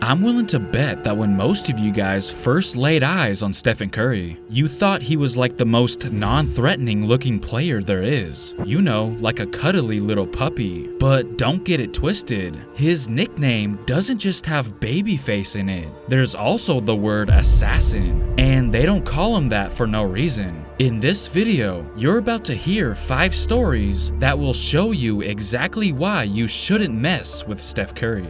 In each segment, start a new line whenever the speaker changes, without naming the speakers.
I'm willing to bet that when most of you guys first laid eyes on Stephen Curry, you thought he was like the most non-threatening looking player there is. You know, like a cuddly little puppy. But don't get it twisted. His nickname doesn't just have babyface in it. There's also the word assassin, and they don't call him that for no reason. In this video, you're about to hear 5 stories that will show you exactly why you shouldn't mess with Steph Curry.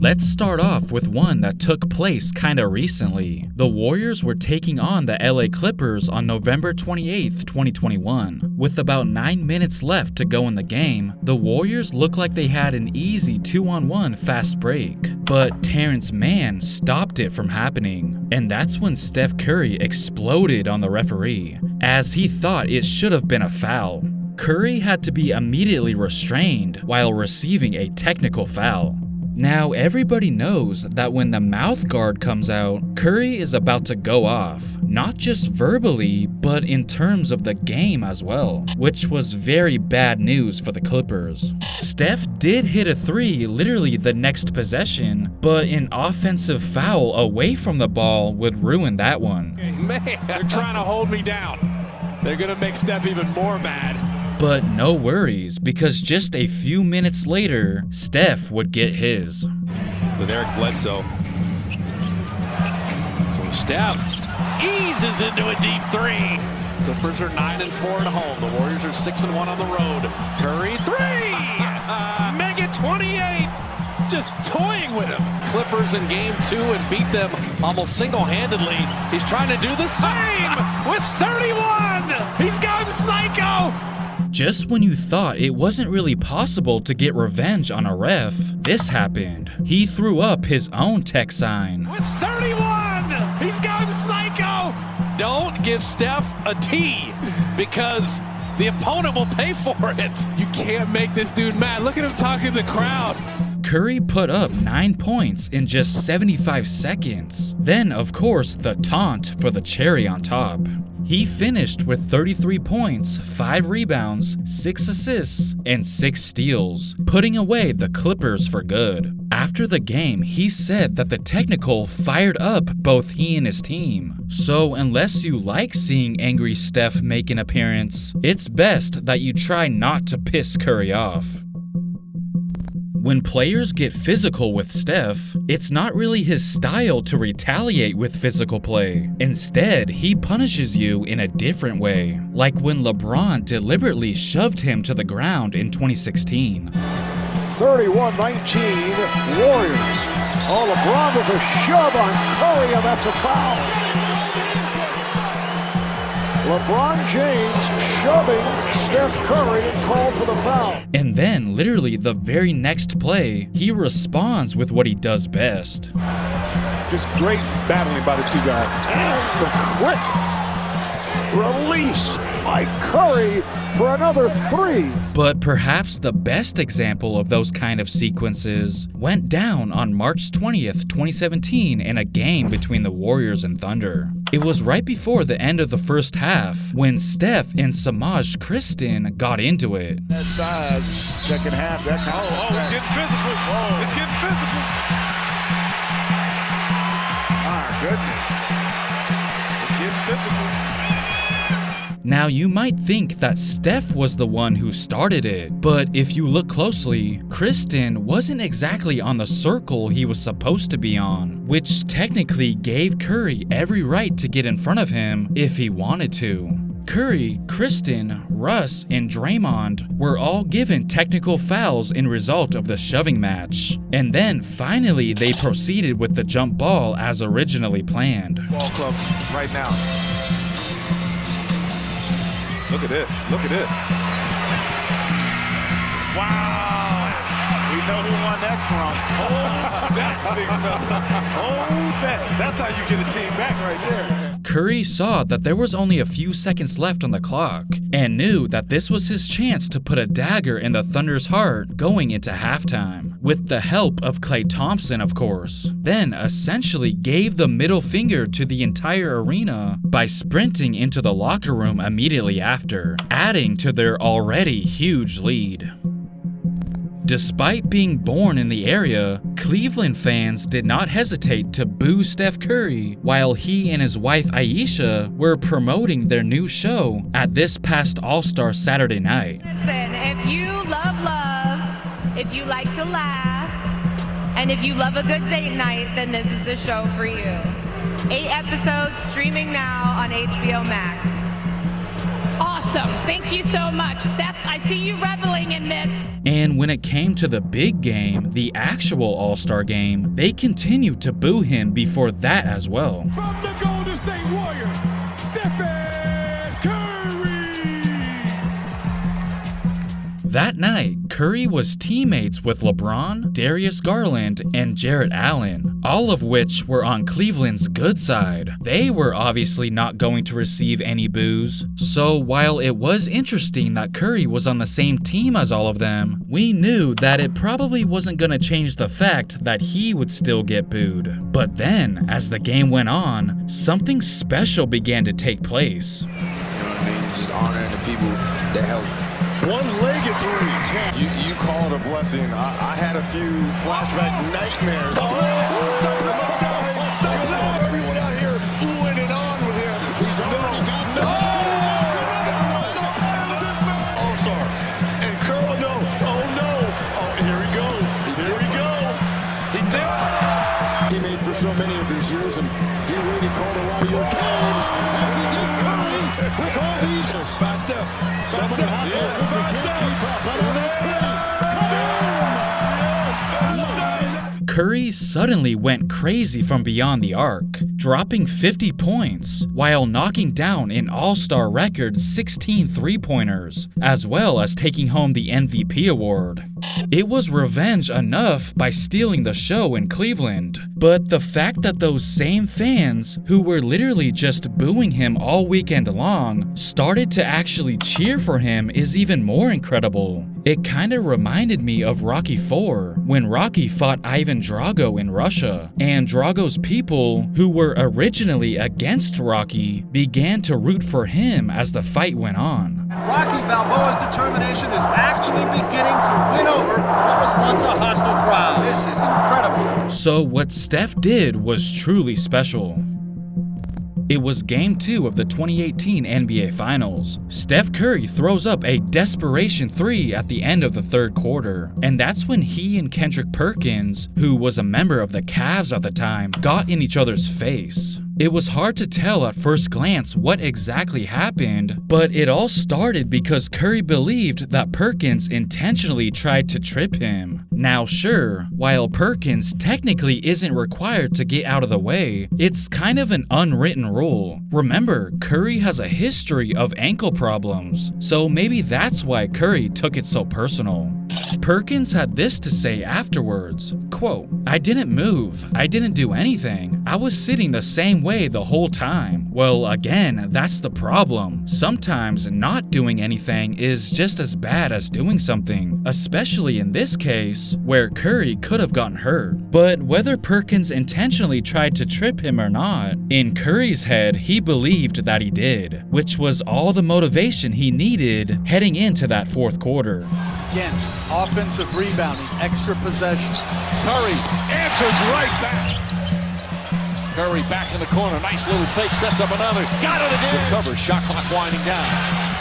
Let's start off with one that took place kinda recently. The Warriors were taking on the LA Clippers on November 28th, 2021. With about 9 minutes left to go in the game, the Warriors looked like they had an easy 2-on-1 fast break. But Terrence Mann stopped it from happening. And that's when Steph Curry exploded on the referee, as he thought it should have been a foul. Curry had to be immediately restrained while receiving a technical foul. Now, everybody knows that when the mouth guard comes out, Curry is about to go off, not just verbally, but in terms of the game as well, which was very bad news for the Clippers. Steph did hit a 3 literally the next possession, but an offensive foul away from the ball would ruin that one.
Man, they're trying to hold me down. They're gonna make Steph even more mad.
But no worries, because just a few minutes later, Steph would get his.
With Eric Bledsoe. So Steph eases into a deep 3. Clippers are 9-4 at home. The Warriors are 6-1 on the road. Curry 3! Make it 28! Just toying with him. Clippers in game 2 and beat them almost single-handedly. He's trying to do the same with 31! He's gone psycho!
Just when you thought it wasn't really possible to get revenge on a ref, this happened. He threw up his own tech sign.
With 31! He's gone psycho! Don't give Steph a T, because the opponent will pay for it. You can't make this dude mad. Look at him talking to the crowd.
Curry put up 9 points in just 75 seconds. Then, of course, the taunt for the cherry on top. He finished with 33 points, 5 rebounds, 6 assists, and 6 steals, putting away the Clippers for good. After the game, he said that the technical fired up both he and his team. So unless you like seeing angry Steph make an appearance, it's best that you try not to piss Curry off. When players get physical with Steph, it's not really his style to retaliate with physical play. Instead, he punishes you in a different way, like when LeBron deliberately shoved him to the ground in 2016.
31-19 Warriors. Oh, LeBron with a shove on Curry, and that's a foul. LeBron James shoving Steph Curry and called for the foul.
And then, literally the very next play, he responds with what he does best.
Just great battling by the two guys. And the quick release by Curry for another 3.
But perhaps the best example of those kind of sequences went down on March 20th, 2017 in a game between the Warriors and Thunder. It was right before the end of the first half when Steph and Samaj Kristin got into it.
That size, second half, that kind of...
Oh, it's getting physical. Oh. It's getting physical.
My goodness. It's getting physical.
Now you might think that Steph was the one who started it, but if you look closely, Kristin wasn't exactly on the circle he was supposed to be on, which technically gave Curry every right to get in front of him if he wanted to. Curry, Kristin, Russ, and Draymond were all given technical fouls in result of the shoving match. And then finally they proceeded with the jump ball as originally planned.
Ball club right now. Look at this. Look at this. Wow. We know who won that scrum. Oh, that big fella. Oh, that's how you get a team back right there.
Curry saw that there was only a few seconds left on the clock and knew that this was his chance to put a dagger in the Thunder's heart going into halftime, with the help of Klay Thompson, of course. Then essentially gave the middle finger to the entire arena by sprinting into the locker room immediately after, adding to their already huge lead. Despite being born in the area, Cleveland fans did not hesitate to boo Steph Curry while he and his wife Ayesha were promoting their new show at this past All-Star Saturday night.
Listen, if you love love, if you like to laugh, and if you love a good date night, then this is the show for you. 8 episodes streaming now on HBO Max.
Awesome. Thank you so much. Steph, I see you reveling in this.
And when it came to the big game, the actual All-Star game, they continued to boo him before that as well.
From the Golden State Warriors, Stephen Curry.
That night, Curry was teammates with LeBron, Darius Garland, and Jarrett Allen, all of which were on Cleveland's good side. They were obviously not going to receive any boos, so while it was interesting that Curry was on the same team as all of them, we knew that it probably wasn't going to change the fact that he would still get booed. But then, as the game went on, something special began to take place.
You know what I mean? Just honoring the people that helped.
One-legged three.
You call it a blessing. I had a few flashback nightmares.
Stop everyone out here oohing and on with him. He's already got All-Star. And Curl, no. Oh, no. Oh, here we go. Here we go. He did. Teammate for so many of these years, and D-Wade called a lot of your games as he did Curry with all these.
Fast Steph.
Some of the hot we can't keep up. Another three.
Curry suddenly went crazy from beyond the arc, dropping 50 points, while knocking down an all-star record 16 three-pointers, as well as taking home the MVP award. It was revenge enough by stealing the show in Cleveland, but the fact that those same fans, who were literally just booing him all weekend long, started to actually cheer for him is even more incredible. It kinda reminded me of Rocky IV, when Rocky fought Ivan Drago in Russia, and Drago's people, who were originally against Rocky, began to root for him as the fight went on.
Rocky Balboa's determination is actually beginning to win over what was once a hostile crowd. This is incredible.
So what Steph did was truly special. It was Game 2 of the 2018 NBA Finals. Steph Curry throws up a desperation 3 at the end of the third quarter, and that's when he and Kendrick Perkins, who was a member of the Cavs at the time, got in each other's face. It was hard to tell at first glance what exactly happened, but it all started because Curry believed that Perkins intentionally tried to trip him. Now sure, while Perkins technically isn't required to get out of the way, it's kind of an unwritten rule. Remember, Curry has a history of ankle problems, so maybe that's why Curry took it so personal. Perkins had this to say afterwards, quote, "I didn't move, I didn't do anything, I was sitting the same way the whole time." Well, again, that's the problem. Sometimes not doing anything is just as bad as doing something, especially in this case, where Curry could have gotten hurt. But whether Perkins intentionally tried to trip him or not, in Curry's head, he believed that he did, which was all the motivation he needed heading into that fourth quarter.
Again, offensive rebounding, extra possession.
Curry answers right back. Curry back in the corner. Nice little fake. Sets up another. Got it again. Good cover. Shot clock winding down.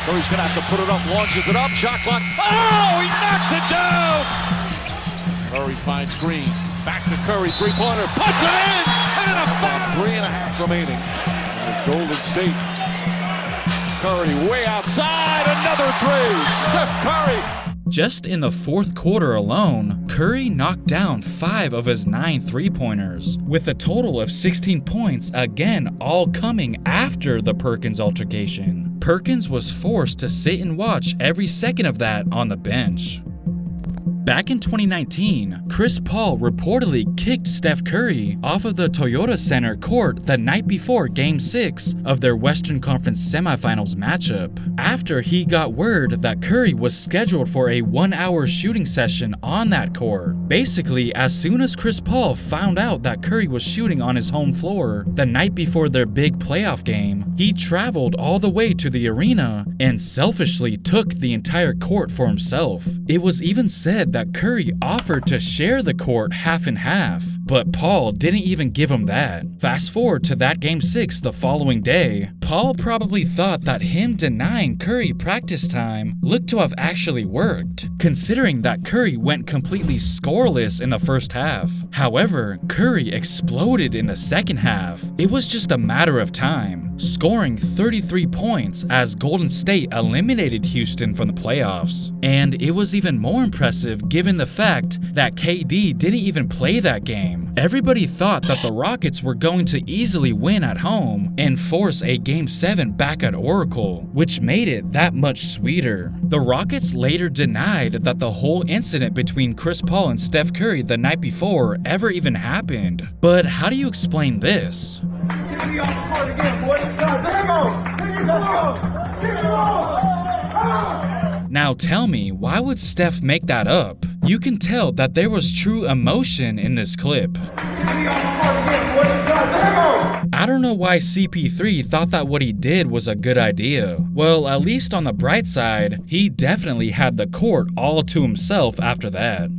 Curry's going to have to put it up. Launches it up. Shot clock. Oh, he knocks it down. Curry finds Green. Back to Curry. Three-pointer. Puts it in. And a foul. 3.5 remaining. And the Golden State. Curry way outside. Another three. Steph Curry.
Just in the fourth quarter alone, Curry knocked down 5 of his 9 three-pointers, with a total of 16 points, again all coming after the Perkins altercation. Perkins was forced to sit and watch every second of that on the bench. Back in 2019, Chris Paul reportedly kicked Steph Curry off of the Toyota Center court the night before Game 6 of their Western Conference semifinals matchup, after he got word that Curry was scheduled for a 1-hour shooting session on that court. Basically, as soon as Chris Paul found out that Curry was shooting on his home floor the night before their big playoff game, he traveled all the way to the arena and selfishly took the entire court for himself. It was even said that Curry offered to share the court half and half, but Paul didn't even give him that. Fast forward to that Game 6 the following day, Paul probably thought that him denying Curry practice time looked to have actually worked, considering that Curry went completely scoreless in the first half. However, Curry exploded in the second half. It was just a matter of time, scoring 33 points as Golden State eliminated Houston from the playoffs. And it was even more impressive given the fact that KD didn't even play that game. Everybody thought that the Rockets were going to easily win at home and force a Game 7 back at Oracle, which made it that much sweeter. The Rockets later denied that the whole incident between Chris Paul and Steph Curry the night before ever even happened. But how do you explain this? Now tell me, why would Steph make that up? You can tell that there was true emotion in this clip. I don't know why CP3 thought that what he did was a good idea. Well, at least on the bright side, he definitely had the court all to himself after that.